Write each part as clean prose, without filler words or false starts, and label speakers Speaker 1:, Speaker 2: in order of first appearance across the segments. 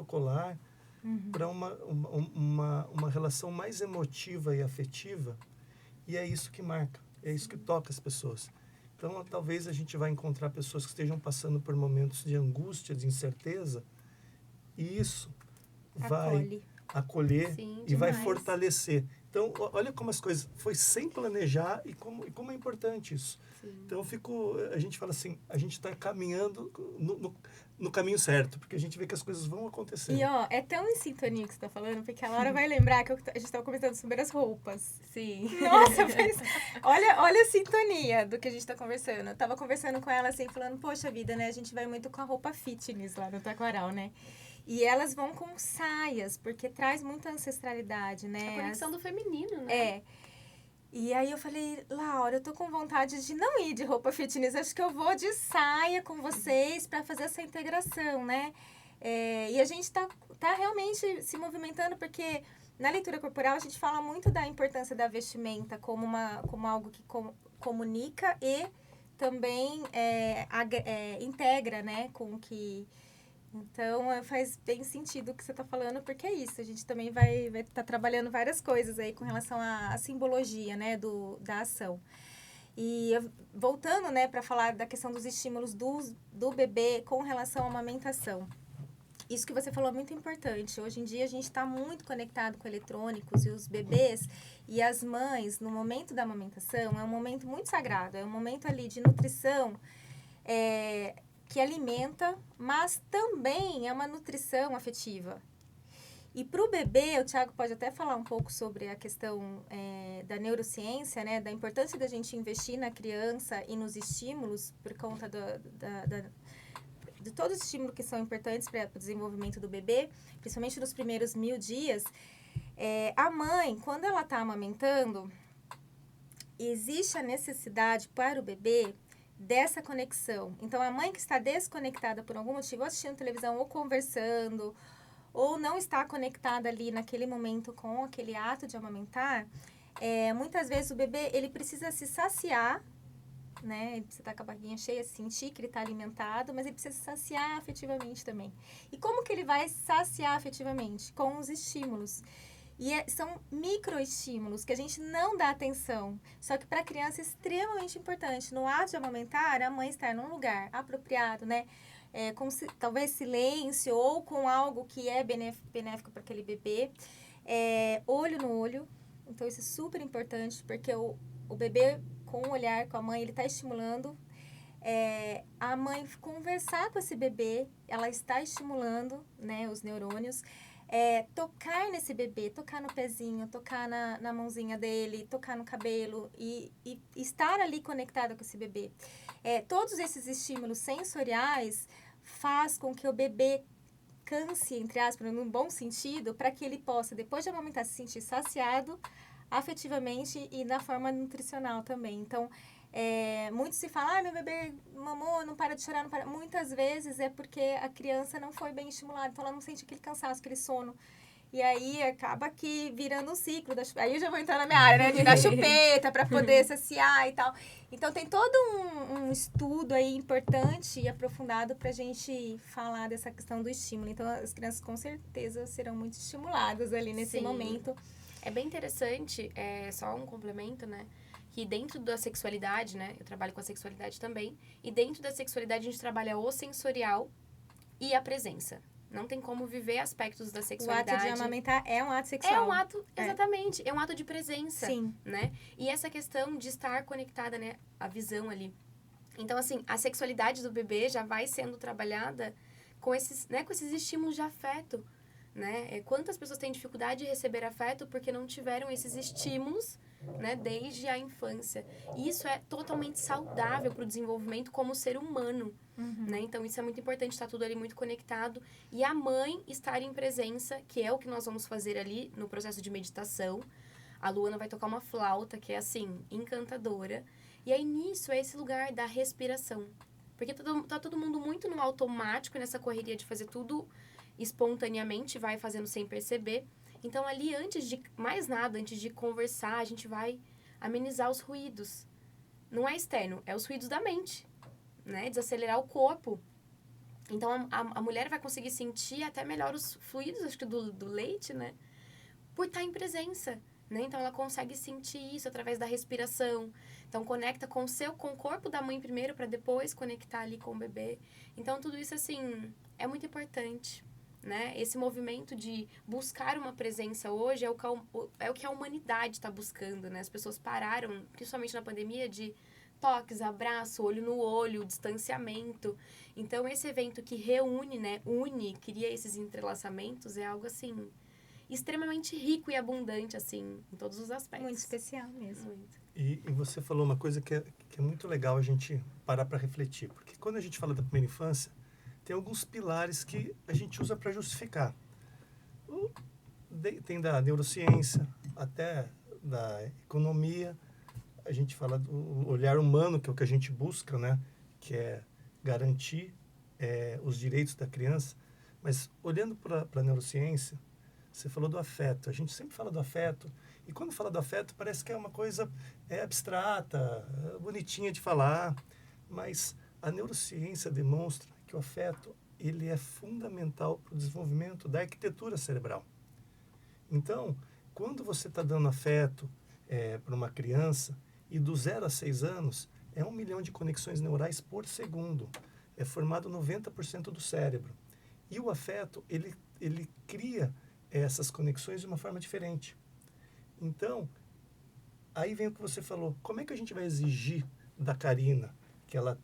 Speaker 1: protocolar para uma relação mais emotiva e afetiva, e é isso que marca, é isso que toca as pessoas. Então, talvez a gente vai encontrar pessoas que estejam passando por momentos de angústia, de incerteza, e isso vai acolher
Speaker 2: Sim,
Speaker 1: e vai
Speaker 2: demais.
Speaker 1: fortalecer. Então, olha como as coisas... Foi sem planejar e como é importante isso.
Speaker 2: Sim.
Speaker 1: Então, a gente fala assim, a gente está caminhando no caminho certo, porque a gente vê que as coisas vão acontecendo.
Speaker 3: E, ó, é tão em sintonia que você tá falando, porque a Laura vai lembrar que a gente tava conversando sobre as roupas.
Speaker 2: Sim.
Speaker 3: Nossa, mas olha a sintonia do que a gente tá conversando. Eu tava conversando com ela, assim, falando, poxa vida, né? A gente vai muito com a roupa fitness lá no Taquaral, né? E elas vão com saias, porque traz muita ancestralidade, né?
Speaker 2: A conexão do feminino, né?
Speaker 3: É. E aí eu falei, Laura, eu tô com vontade de não ir de roupa fitness, acho que eu vou de saia com vocês para fazer essa integração, né? E a gente tá realmente se movimentando, porque na leitura corporal a gente fala muito da importância da vestimenta como algo que comunica e também integra, né, com o que... Então, faz bem sentido o que você está falando, porque é isso. A gente também vai estar trabalhando várias coisas aí com relação à simbologia, né, da ação. E voltando, né, para falar da questão dos estímulos do bebê com relação à amamentação. Isso que você falou é muito importante. Hoje em dia, a gente está muito conectado com eletrônicos e os bebês e as mães, no momento da amamentação, é um momento muito sagrado. É um momento ali de nutrição, que alimenta, mas também é uma nutrição afetiva. E para o bebê, o Thiago pode até falar um pouco sobre a questão da neurociência, né? Da importância da gente investir na criança e nos estímulos, por conta de todos os estímulos que são importantes para o desenvolvimento do bebê, principalmente nos primeiros 1000 dias. A mãe, quando ela está amamentando, existe a necessidade para o bebê dessa conexão. Então, a mãe que está desconectada por algum motivo, ou assistindo televisão, ou conversando, ou não está conectada ali naquele momento com aquele ato de amamentar, muitas vezes o bebê, ele precisa se saciar, né? Ele precisa estar com a barriguinha cheia, sentir que ele está alimentado, mas ele precisa se saciar afetivamente também. E como que ele vai saciar afetivamente? Com os estímulos. E são microestímulos que a gente não dá atenção. Só que para a criança é extremamente importante. No ato de amamentar, a mãe estar num lugar apropriado, né? Com talvez silêncio ou com algo que é benéfico para aquele bebê. Olho no olho. Então, isso é super importante, porque o bebê, com o olhar com a mãe, ele está estimulando. A mãe conversar com esse bebê, ela está estimulando, né, os neurônios. Tocar nesse bebê, tocar no pezinho, tocar na mãozinha dele, tocar no cabelo e estar ali conectada com esse bebê. Todos esses estímulos sensoriais faz com que o bebê canse, entre aspas, num bom sentido, para que ele possa, depois de amamentar, se sentir saciado afetivamente e na forma nutricional também. Então, muito se fala, meu bebê mamou, não para de chorar, não para. Muitas vezes é porque a criança não foi bem estimulada, então ela não sente aquele cansaço, aquele sono. E aí acaba que virando um ciclo. Aí eu já vou entrar na minha área, né? De dar chupeta para poder saciar e tal. Então tem todo um estudo aí importante e aprofundado pra gente falar dessa questão do estímulo. Então as crianças com certeza serão muito estimuladas ali nesse momento.
Speaker 2: É bem interessante, só um complemento, né? Que dentro da sexualidade, né? Eu trabalho com a sexualidade também. E dentro da sexualidade a gente trabalha o sensorial e a presença. Não tem como viver aspectos da sexualidade.
Speaker 3: O ato de amamentar é um ato sexual.
Speaker 2: É um ato, exatamente. É um ato de presença.
Speaker 3: Sim.
Speaker 2: Né? E essa questão de estar conectada, né? A visão ali. Então, assim, a sexualidade do bebê já vai sendo trabalhada com esses estímulos de afeto. Né? Quantas pessoas têm dificuldade de receber afeto porque não tiveram esses estímulos, né, desde a infância. E isso é totalmente saudável para o desenvolvimento como ser humano. Né? Então, isso é muito importante, estar tudo ali muito conectado. E a mãe estar em presença, que é o que nós vamos fazer ali no processo de meditação. A Luana vai tocar uma flauta, que é, assim, encantadora. E aí, nisso, é esse lugar da respiração. Porque tá todo mundo muito no automático, nessa correria de fazer tudo espontaneamente, vai fazendo sem perceber. Então, ali, antes de conversar, a gente vai amenizar os ruídos. Não é externo, é os ruídos da mente, né? Desacelerar o corpo. Então, a mulher vai conseguir sentir até melhor os fluidos, acho que do leite, né? Por estar em presença, né? Então, ela consegue sentir isso através da respiração. Então, conecta com o corpo da mãe primeiro, para depois conectar ali com o bebê. Então, tudo isso, assim, é muito importante, né? Esse movimento de buscar uma presença hoje é o que a humanidade está buscando, né? As pessoas pararam, principalmente na pandemia, de toques, abraço, olho no olho, distanciamento. Então, esse evento que reúne, né? Cria esses entrelaçamentos, é algo, assim, extremamente rico e abundante, assim, em todos os aspectos.
Speaker 3: Muito especial mesmo.
Speaker 2: Muito.
Speaker 1: E você falou uma coisa que é muito legal a gente parar para refletir. Porque quando a gente fala da primeira infância, tem alguns pilares que a gente usa para justificar. Tem da neurociência, até da economia. A gente fala do olhar humano, que é o que a gente busca, né? Que é garantir os direitos da criança. Mas olhando para a neurociência, você falou do afeto. A gente sempre fala do afeto. E quando fala do afeto, parece que é uma coisa abstrata, bonitinha de falar. Mas a neurociência demonstra que o afeto ele é fundamental para o desenvolvimento da arquitetura cerebral. Então, quando você está dando afeto para uma criança, e do 0 a 6 anos, 1 milhão de conexões neurais por segundo. É formado 90% do cérebro. E o afeto, ele cria essas conexões de uma forma diferente. Então, aí vem o que você falou. Como é que a gente vai exigir da Karina que ela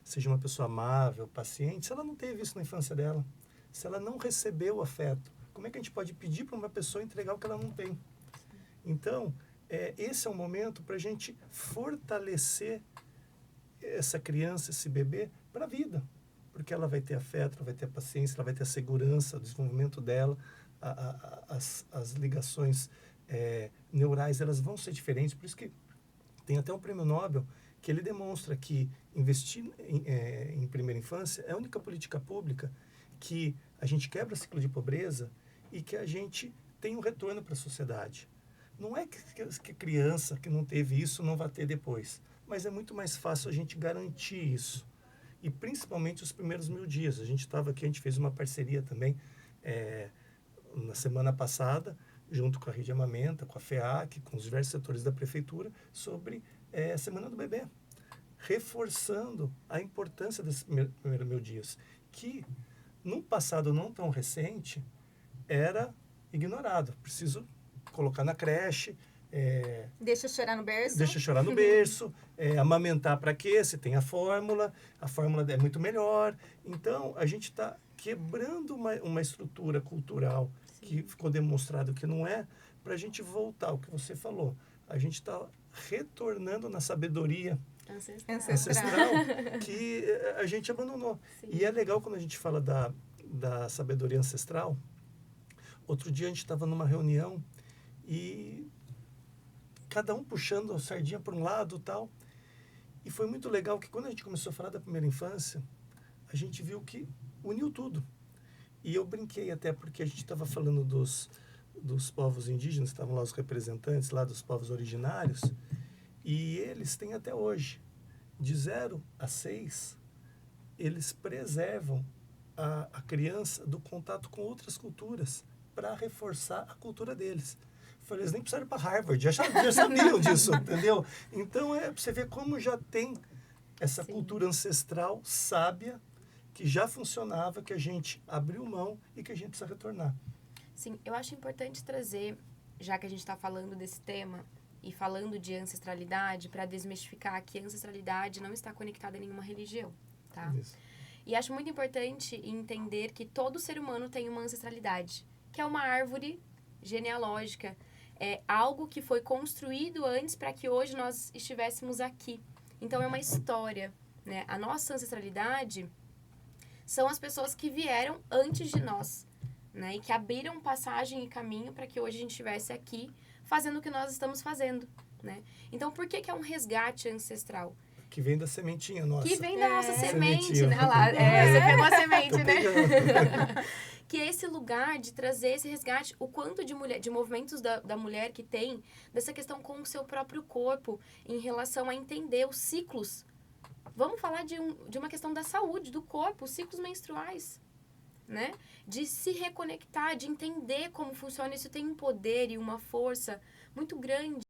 Speaker 1: seja uma pessoa amável, paciente, se ela não teve isso na infância dela? Se ela não recebeu o afeto, como é que a gente pode pedir para uma pessoa entregar o que ela não tem? Então, esse é o momento para a gente fortalecer essa criança, esse bebê, para a vida. Porque ela vai ter afeto, ela vai ter paciência, ela vai ter a segurança, o desenvolvimento dela, as ligações neurais, elas vão ser diferentes. Por isso que tem até um prêmio Nobel que ele demonstra que investir em primeira infância é a única política pública que a gente quebra o ciclo de pobreza e que a gente tem um retorno para a sociedade. Não é que criança que não teve isso não vai ter depois, mas é muito mais fácil a gente garantir isso. E principalmente os primeiros 1000 dias. A gente estava aqui, a gente fez uma parceria também na semana passada, junto com a Rede Amamenta, com a FEAC, com os diversos setores da prefeitura, sobre a Semana do Bebê, reforçando a importância desses primeiros 1000 dias, que num passado não tão recente era ignorado. Preciso colocar na creche,
Speaker 3: Deixa chorar no berço.
Speaker 1: deixa chorar no berço, amamentar para quê? Se tem a fórmula é muito melhor. Então, a gente está quebrando uma estrutura cultural que ficou demonstrado que não é, para a gente voltar ao que você falou. A gente está retornando na sabedoria ancestral que a gente abandonou. Sim. E é legal quando a gente fala da sabedoria ancestral. Outro dia a gente estava numa reunião e cada um puxando a sardinha para um lado e tal. E foi muito legal que quando a gente começou a falar da primeira infância, a gente viu que uniu tudo. E eu brinquei até porque a gente estava falando dos povos indígenas, estavam lá os representantes lá dos povos originários, e eles têm até hoje, de 0 a 6, eles preservam a criança do contato com outras culturas para reforçar a cultura deles. Falei, eles nem precisaram ir para Harvard, já sabiam disso, entendeu? Então, você vê como já tem essa Sim. cultura ancestral sábia que já funcionava, que a gente abriu mão e que a gente precisa retornar.
Speaker 2: Sim, eu acho importante trazer, já que a gente está falando desse tema e falando de ancestralidade, para desmistificar que a ancestralidade não está conectada a nenhuma religião, tá? Isso. E acho muito importante entender que todo ser humano tem uma ancestralidade, que é uma árvore genealógica, é algo que foi construído antes para que hoje nós estivéssemos aqui. Então, é uma história, né? A nossa ancestralidade são as pessoas que vieram antes de nós, né? E que abriram passagem e caminho para que hoje a gente estivesse aqui fazendo o que nós estamos fazendo, né? Então, por que é um resgate ancestral?
Speaker 1: Que vem da sementinha nossa.
Speaker 2: Que vem da nossa semente, né? Lá, você pegou a semente, né? Que é esse lugar de trazer esse resgate, o quanto de movimentos da mulher que tem, dessa questão com o seu próprio corpo, em relação a entender os ciclos Vamos falar de uma questão da saúde, do corpo, os ciclos menstruais, né? De se reconectar, de entender como funciona. Isso tem um poder e uma força muito grande.